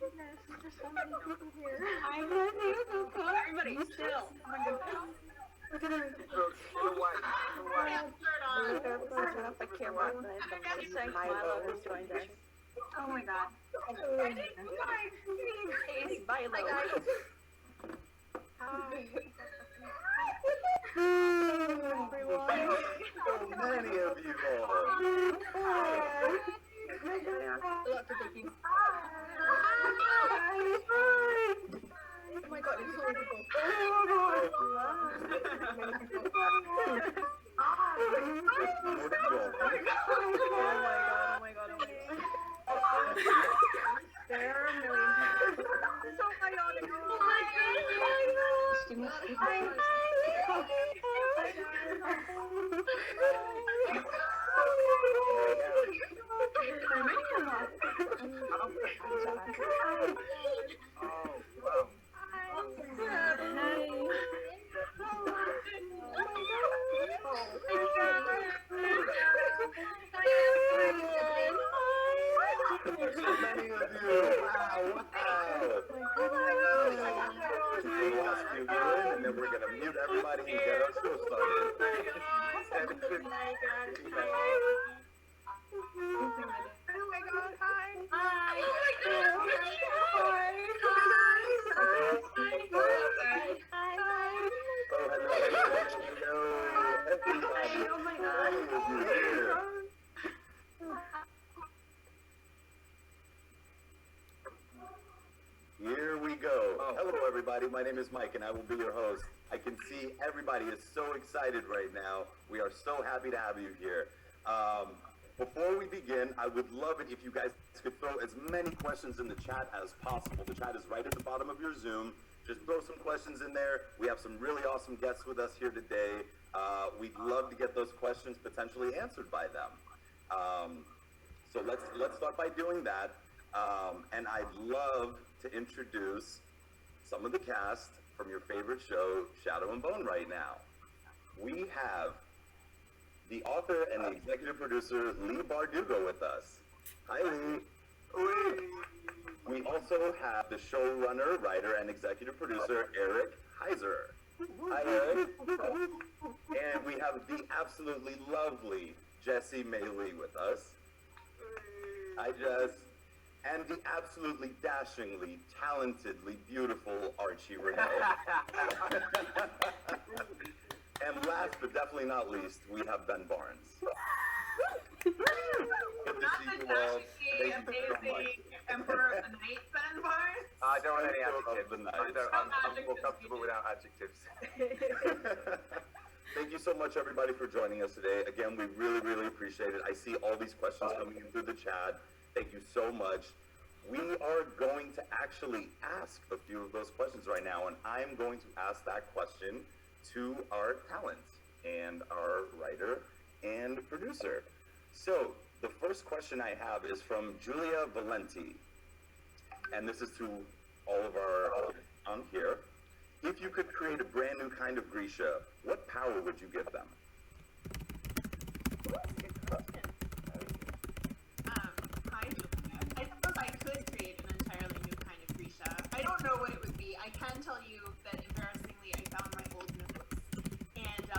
goodness, there's just so many people here. I know, Everybody, still. Oh my goodness. Look at her. off the camera. Saying Milo has joined us. Oh my god. It's Milo. Everyone. So many of you all. Lots of thinking. Oh my god, it's so many people. There are a million people. So chaotic. Oh my There's so many of you. Wow. We'll ask you again, and then we're going to mute everybody and get our show started. Here we go. Hello, everybody. My name is Mike, and I will be your host. I can see everybody is so excited right now. We are so happy to have you here. Before we begin, I would love it if you guys could throw as many questions in the chat as possible. The chat is right at the bottom of your Zoom. Just throw some questions in there. We have some really awesome guests with us here today. We'd love to get those questions potentially answered by them. So let's start by doing that. And I'd love to introduce some of the cast from your favorite show, Shadow and Bone, right now. We have the author and the executive producer, Lee Bardugo, with us. Hi, Lee. We also have the showrunner, writer, and executive producer, Eric Heiser. Hi, Eric. And we have the absolutely lovely Jessie Maylee with us. Hi, Jess. And the absolutely dashingly, talentedly beautiful Archie Renee. And last but definitely not least, we have Ben Barnes. Good to see you all. Thank you so much. Emperor of the Night, Ben Barnes. I don't want any adjectives. The night. I'm more comfortable without adjectives. Thank you so much, everybody, for joining us today. Again, we really, really appreciate it. I see all these questions coming in through the chat. Thank you so much. We are going to actually ask a few of those questions right now, and I'm going to ask that question to our talent and our writer and producer. So the first question I have is from Julia Valenti, and this is to all of our on here. If you could create a brand new kind of Grisha, what power would you give them? I suppose I could create an entirely new kind of Grisha. I don't know what it would be. I can tell you that embarrassingly I found my old notes, and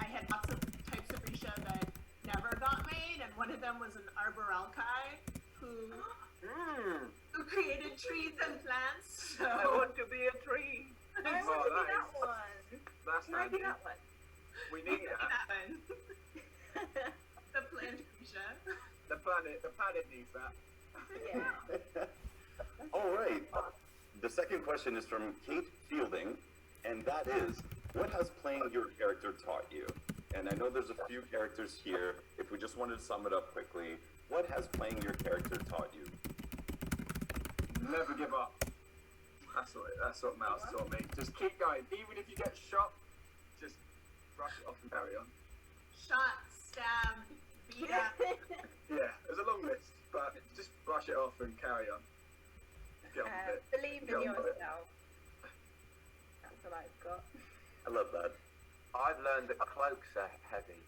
I had lots of types of Grisha that never got made, and one of them was an Arboralkai who created trees and plants. So. I want to be a tree. I want to be that one. That's Can I be that one? We need that. The plant Grisha. The planet needs that. Yeah. All right. The second question is from Kate Fielding, and that is, what has playing your character taught you? And I know there's a few characters here. If we just wanted to sum it up quickly, what has playing your character taught you? Never give up. That's what Mouse taught me. Just keep going. Even if you get shot, just brush it off and carry on. Shot, stabbed, beat up. Yeah, there's a long list, but just brush it off and carry on. Get on with it. Believe Get in on with it. yourself. That's what I've got. I love that. I've learned that cloaks are heavy.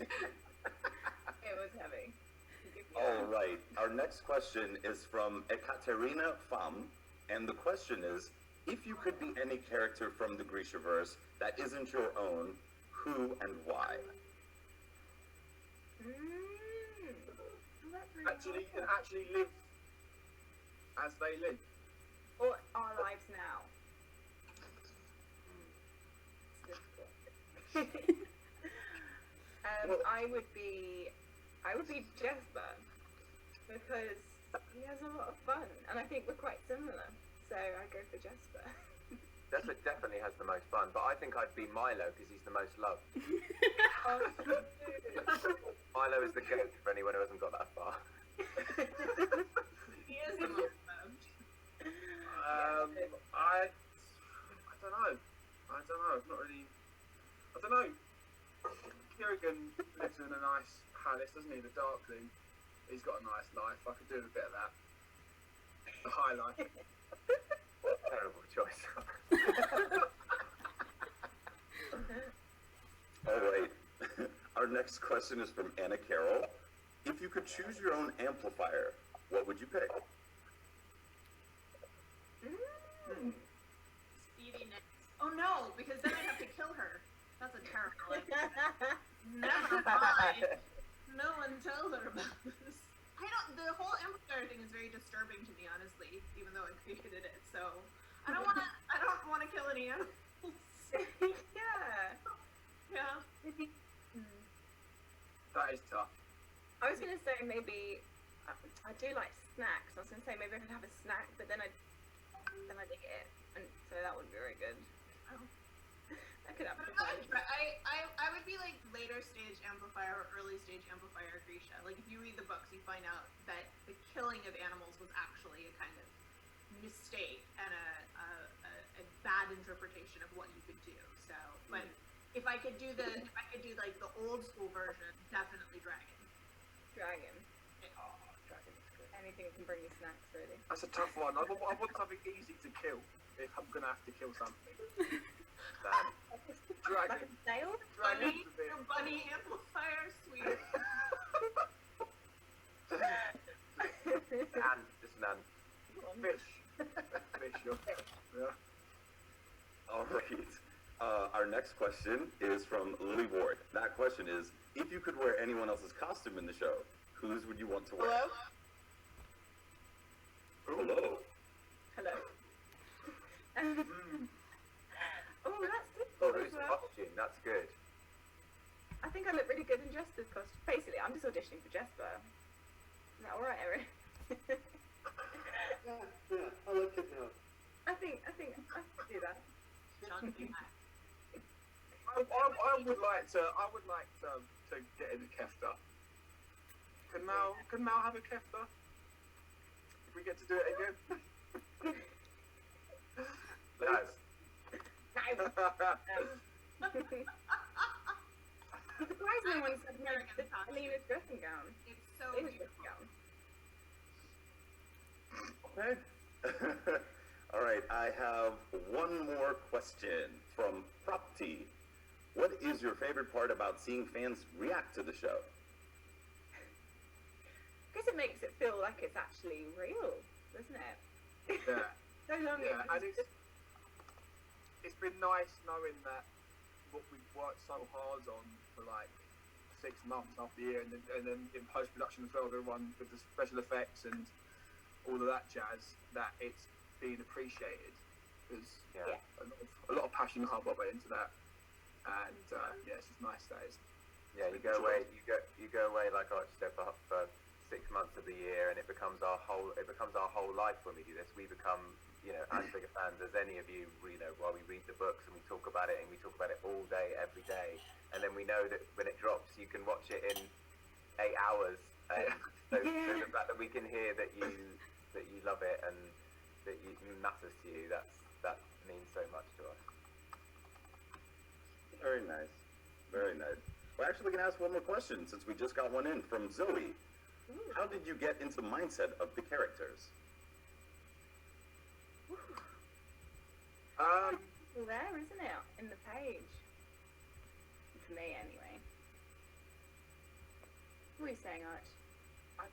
It was heavy. All right. Our next question is from Ekaterina Pham, and the question is: if you could be any character from the Grishaverse that isn't your own, who and why? Actually live as they live. Or our lives now. It's difficult. I would be Jesper because he has a lot of fun, and I think we're quite similar. So I go for Jesper. Jesper definitely has the most fun, but I think I'd be Milo because he's the most loved. Milo is the goat for anyone who hasn't got that far. He is the most loved. I don't know. Not really. I don't know. Kerrigan lives in a nice palace, doesn't he? The Darkling. He's got a nice life. I could do with a bit of that. The high life. What a terrible choice. All right. Our next question is from Anna Carroll. If you could choose your own amplifier, what would you pick? Speedy next. Oh no, because then I'd have to kill her. That's a terrible idea. Never mind. No one tell her about this. The whole amplifier thing is very disturbing to me, honestly, even though I created it, so I don't wanna kill any animals. Yeah. Yeah. That is tough. I was gonna say maybe I do like snacks. I was gonna say maybe I could have a snack, but then I dig it, and so that wouldn't be very good. I could have I would be like later stage amplifier or early stage amplifier Grisha. Like if you read the books, you find out that the killing of animals was actually a kind of mistake and a bad interpretation of what you could do. So, but if I could do like the old school version, definitely dragon. Dragon. Oh, dragon is good. Anything that can bring me snacks, really. That's a tough one. I want something easy to kill if I'm gonna have to kill something. Like Dragon. a snail? Dragon's a bit. Your bunny amplifier, sweet. Just an ant. Fish. Fish, yeah. All right. Our next question is from Lily Ward. That question is: if you could wear anyone else's costume in the show, whose would you want to wear? Hello. Hello. Oh, that's Oh, difficult as who's well. costume? That's good. I think I look really good in Jesper's costume. Basically, I'm just auditioning for Jesper. Is that alright, Erin? Yeah, I like it now. I think I could do that. Don't do that. I would like to get in a kefta. Can Mal have a kefta? If we get to do it again. Laz. Surprised no one said no to Alina's dressing gown. It's so Alina's beautiful. dressing gown. Okay. All right. I have one more question from Propti. What is your favorite part about seeing fans react to the show? Because it makes it feel like it's actually real, doesn't it? Yeah. So long Yeah, it and was just it's been nice knowing that what we've worked so hard on for like 6 months after the year, and then in post production as well, everyone with the special effects and all of that jazz, that it's being appreciated. Because Yeah. a lot of passion and hard work went into that, and yeah, it's just nice days. Yeah, you go away like Archie said for 6 months of the year, and it becomes our whole life when we do this. We become, as big a fans as any of you, while we read the books and we talk about it, and we talk about it all day, every day, and then we know that when it drops, you can watch it in 8 hours. And so the fact that we can hear that you love it and that it matters to you, that means so much to us. Very nice. Very nice. We're actually going to ask one more question since we just got one in from Zoe. How did you get into the mindset of the characters? all there, isn't it? In the page. For me, anyway. What are you saying, Arch? I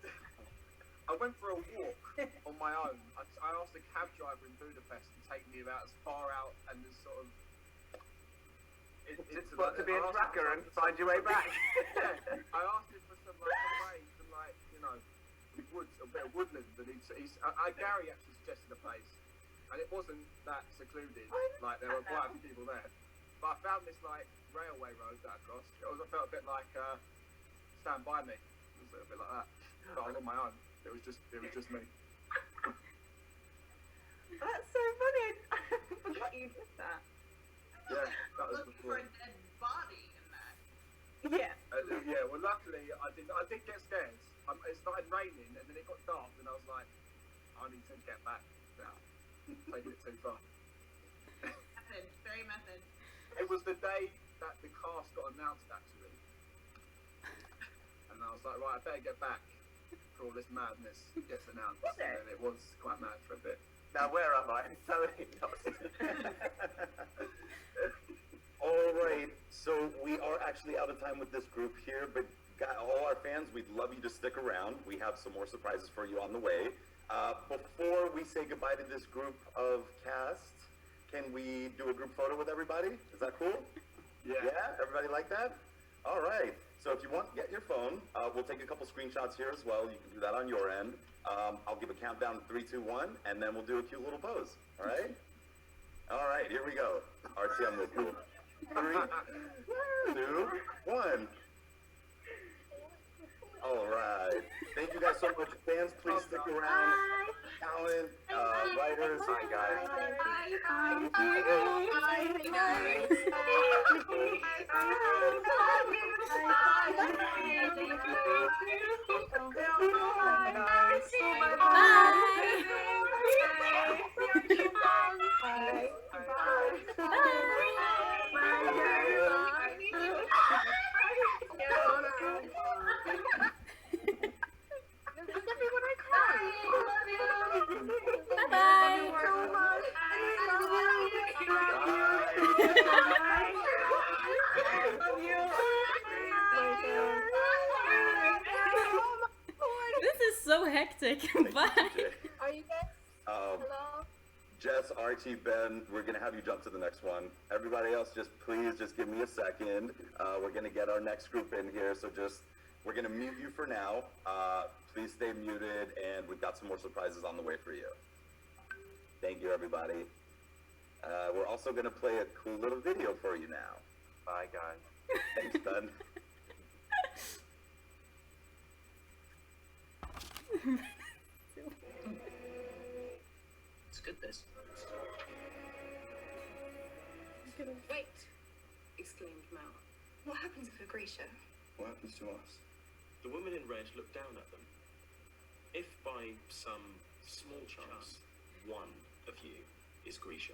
I went for a walk on my own. I asked a cab driver in Budapest to take me about as far out and as sort of. It's got to be a tracker and find your way back. Yeah, I asked him for some away, some woods, a bit of woodland, and Gary actually suggested a place, and it wasn't that secluded. Like there were quite a few people there, but I found this railway road that I crossed. I felt a bit like Stand By Me. It was a bit like that, but I was on my own. It was just me. That's so funny. I forgot you did that. Yeah, that was Looking for before. a dead body in that. Yeah. Yeah, well, luckily I did get scared. It started raining and then it got dark and I was like, I need to get back now. Taking it too far. Method. Very method. It was the day that the cast got announced actually, and I was like, right, I better get back before all this madness gets announced. Was it? And it was quite mad for a bit. Now where am I? I'm totally lost. All right, so we are actually out of time with this group here, but all our fans, we'd love you to stick around. We have some more surprises for you on the way. Before we say goodbye to this group of cast, can we do a group photo with everybody? Is that cool? Yeah. Yeah? Everybody like that? All right. So if you want, get your phone. We'll take a couple screenshots here as well. You can do that on your end. I'll give a countdown, 3, 2, 1, and then we'll do a cute little pose. All right? All right, here we go. RTM with you. 3, 2, 1. All right. Thank you guys so much. Fans, please stick around. Talent, writers. Hi guys. This is so hectic. Bye. Are you guys? Hello? Jess, Archie, Ben, we're going to have you jump to the next one. Everybody else, please give me a second. We're going to get our next group in here, so we're going to mute you for now. Please stay muted, and we've got some more surprises on the way for you. Thank you, everybody. We're also going to play a cool little video for you now. Bye guys. Thanks, Ben. It's good, this. Wait! Exclaimed Mal. What happens if Agrisha? What happens to us? The woman in red looked down at them. If by some small chance one of you is Grisha,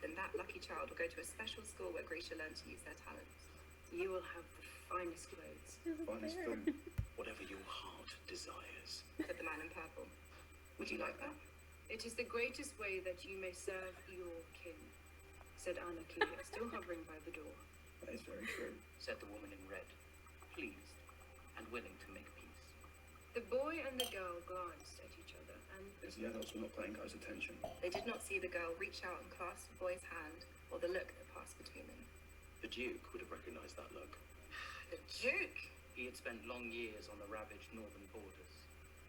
Then that lucky child will go to a special school where Grisha learns to use their talents. You will have the finest clothes, Finest food. whatever your heart desires. said the man in purple. Would you like that? It is the greatest way that you may serve your kin, said Anarchy, still hovering by the door. That is very true. Said the woman in red, pleased and willing to make peace. The boy and the girl glanced at each other, and As the adults were not paying close attention. they did not see the girl reach out and clasp the boy's hand, or the look that passed between them. The Duke would have recognized that look. The Duke! He had spent long years on the ravaged northern borders,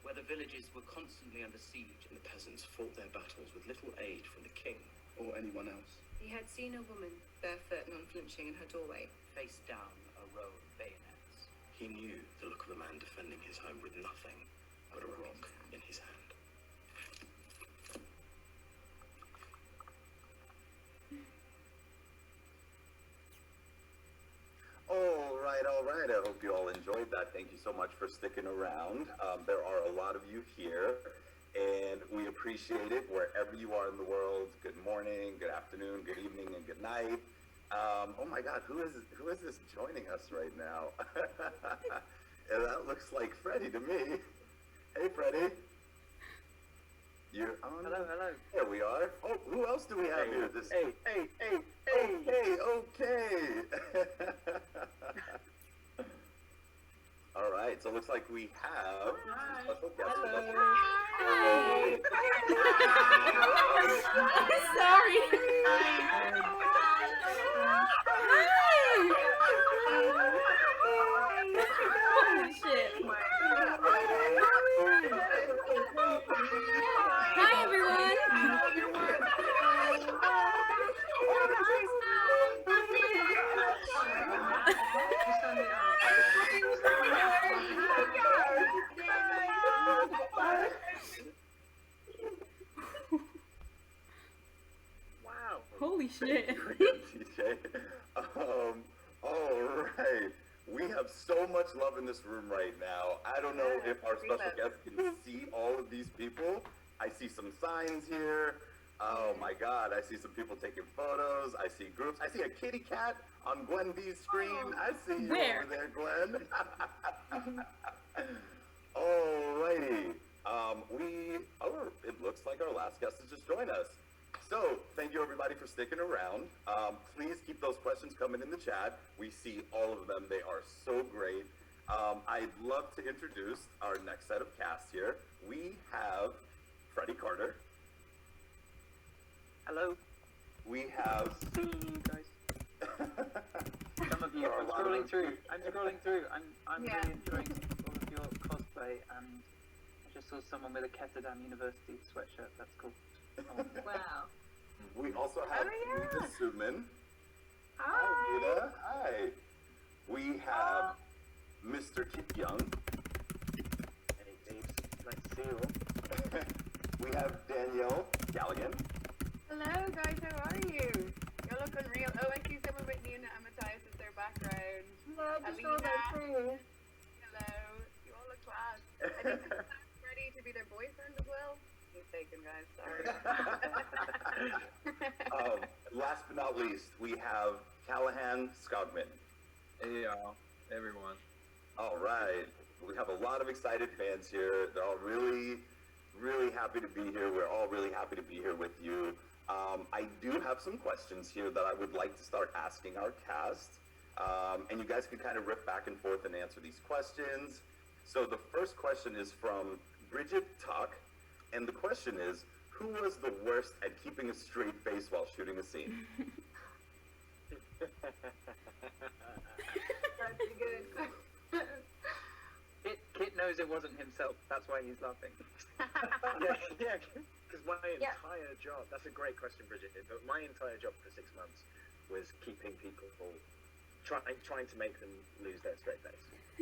where the villages were constantly under siege and the peasants fought their battles with little aid from the king. Or anyone else. He had seen a woman, barefoot and unflinching in her doorway. Face down a row of bayonets. He knew the look of a man defending his home with nothing but a rock in his hand. All right. I hope you all enjoyed that. Thank you so much for sticking around. There are a lot of you here, and we appreciate it wherever you are in the world. Good morning, good afternoon, good evening, and good night. Oh my God, who is this joining us right now? And that looks like Freddie to me. Hey, Freddie. You're on. Hello. There we are. Oh, who else do we have here? This. Hey. Okay. All right. right, so it looks like we have some special guests with us. Sorry. Holy shit. Hi, everyone. Wow. Holy shit. TJ. All right. We have so much love in this room right now. I don't know if our special guests can see all of these people. I see some signs here. Oh my God, I see some people taking photos. I see groups. I see a kitty cat on Gwen B's screen. I see you Where? over there, Gwen. Alrighty. It looks like our last guest has just joined us. So, thank you everybody for sticking around. Please keep those questions coming in the chat. We see all of them. They are so great. I'd love to introduce our next set of cast here. We have Freddie Carter. Hello. We have... See you guys. Some of you. There are a I'm lot of scrolling them. through. I'm Yeah. really enjoying all of your cosplay, and I just saw someone with a Ketterdam University sweatshirt. That's cool. Wow. We also have Rita Suman. Hi. Rita. Hi. We have Mr. Kip Young. Hey, babes. Nice to see you all. We have Danielle Galligan. Hello guys, how are you? You look unreal. Oh, I see someone with Nina and Matthias as their background. Alina. Hello. You all look class. I think it's ready to be their boyfriend as well. Mistaken, guys. Sorry. Last but not least, we have Callahan Skogman. Hey, everyone. All right. We have a lot of excited fans here. They're all really, really happy to be here. We're all really happy to be here with you. I do have some questions here that I would like to start asking our cast. And you guys can kind of rip back and forth and answer these questions. So the first question is from Bridget Tuck. And the question is, who was the worst at keeping a straight face while shooting a scene? That's good. Kit knows it wasn't himself. That's why he's laughing. Yeah, because my entire job, that's a great question, Bridget, but my entire job for 6 months was keeping people, trying to make them lose their straight face.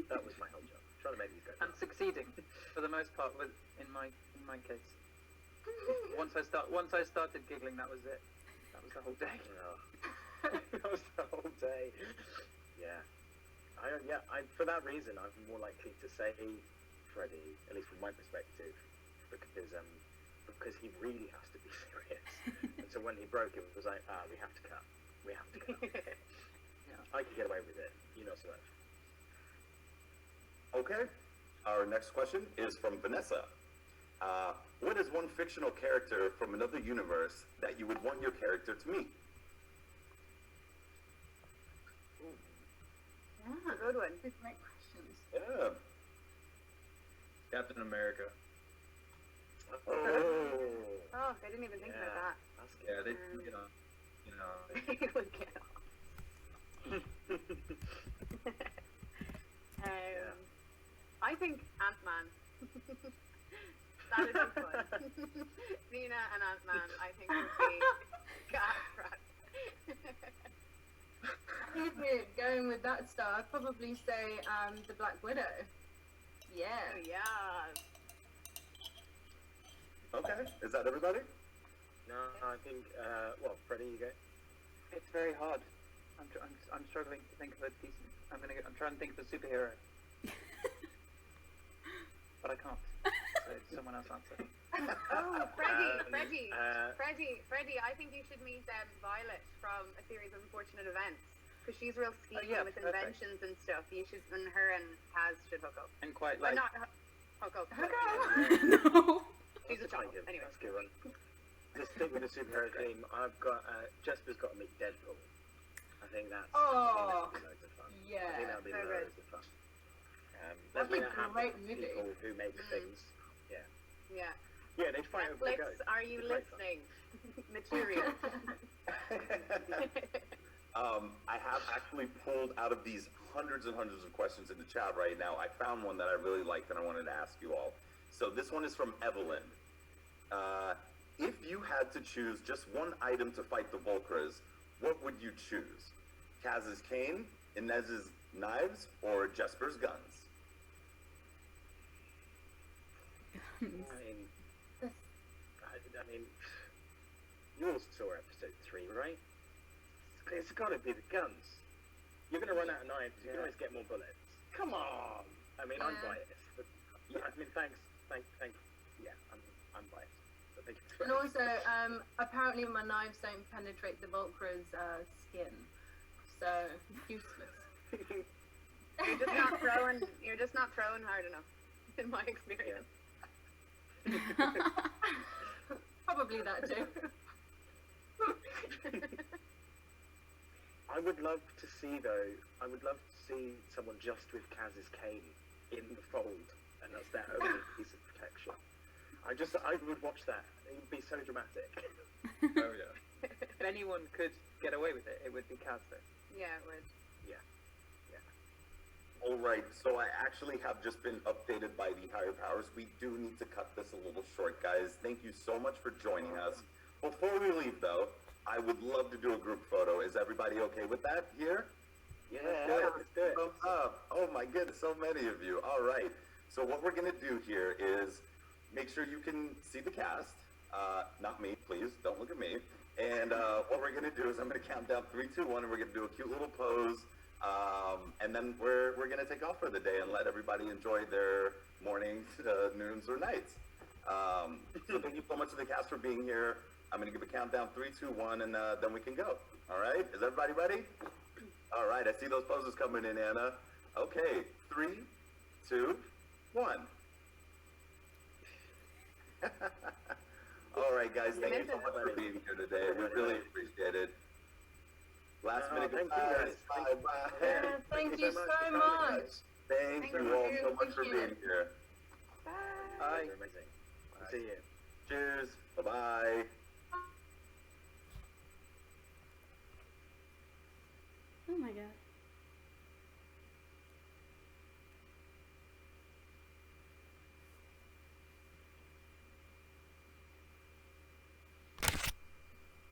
That was my whole job, trying to make these guys And succeeding, for the most part, with in my case. Once I started giggling, that was it. That was the whole day. That was the whole day. Yeah. For that reason, I'm more likely to say Freddie, at least from my perspective, because he really has to be serious. And so when he broke, it was like, we have to cut. We have to cut. I could get away with it. You not so much. Okay. Our next question is from Vanessa. What is one fictional character from another universe that you would want your character to meet? Good one. Great questions. Yeah. Captain America. Oh. Oh, I didn't even think about that. Yeah, they, He would get off. I think Ant-Man. That would be fun. Nina and Ant-Man, I think, would be gas rat. If we're going with that star, I'd probably say the Black Widow. Yeah. Oh, yeah. Okay. Is that everybody? No, I think, Freddie, you go. It's very hard. I'm struggling to think of a decent. I'm trying to think of a superhero, but I can't. So someone else answer. Oh, Freddie. I think you should meet Violet from A Series of Unfortunate Events. Because she's real scheming with inventions and stuff. You should, and her and Kaz should hook up. And quite Or like. not hook up. No. She's a child. Anyway. That's a good one. Just stick with the superhero theme. I've got, Jesper's got to meet Deadpool. I think that's loads of fun. Yeah. I think that'll be So loads of fun. That'd be Lesbian a great movie. people who make things. Yeah. Yeah. Yeah, they'd fight over the Netflix, goat. are you It'd be great fun. listening? Material. I have actually pulled out of these hundreds and hundreds of questions in the chat right now. I found one that I really liked and I wanted to ask you all. So this one is from Evelyn. If you had to choose just one item to fight the Volcras, what would you choose? Kaz's cane, Inez's knives, or Jesper's guns? I mean, you all saw episode 3, right? It's got to be the guns. You're going to run out of knives. You can always get more bullets. Come on. I mean, I'm biased, but I mean, thanks. Yeah, I'm biased. But thank you. And also, apparently my knives don't penetrate the Volcra's skin, so useless. You're just not throwing hard enough, in my experience. Probably that too. I would love to see someone just with Kaz's cane in the fold, and that's their only piece of protection. I would watch that. It would be so dramatic. Oh yeah. If anyone could get away with it, it would be Kaz though. Yeah, it would. All right, so I actually have just been updated by the higher powers. We do need to cut this a little short, guys. Thank you so much for joining us. Before we leave, though, I would love to do a group photo. Is everybody okay with that here? Yeah, Let's do it. Thumbs up. Oh my goodness, so many of you. All right. So what we're gonna do here is make sure you can see the cast. Not me, please. Don't look at me. And what we're gonna do is I'm gonna count down 3, 2, 1, and we're gonna do a cute little pose. And then we're gonna take off for the day and let everybody enjoy their mornings, noons, or nights. So thank you so much to the cast for being here. I'm gonna give a countdown, 3, 2, 1, and then we can go. All right, is everybody ready? All right, I see those poses coming in, Anna. Okay, 3, 2, 1. All right, guys, thank you so much for being here today. We really appreciate it. Last minute goodbyes. Bye. Thank you so much. Thank you all so much for being here. Bye. Bye. Amazing. See you. Cheers. Bye-bye.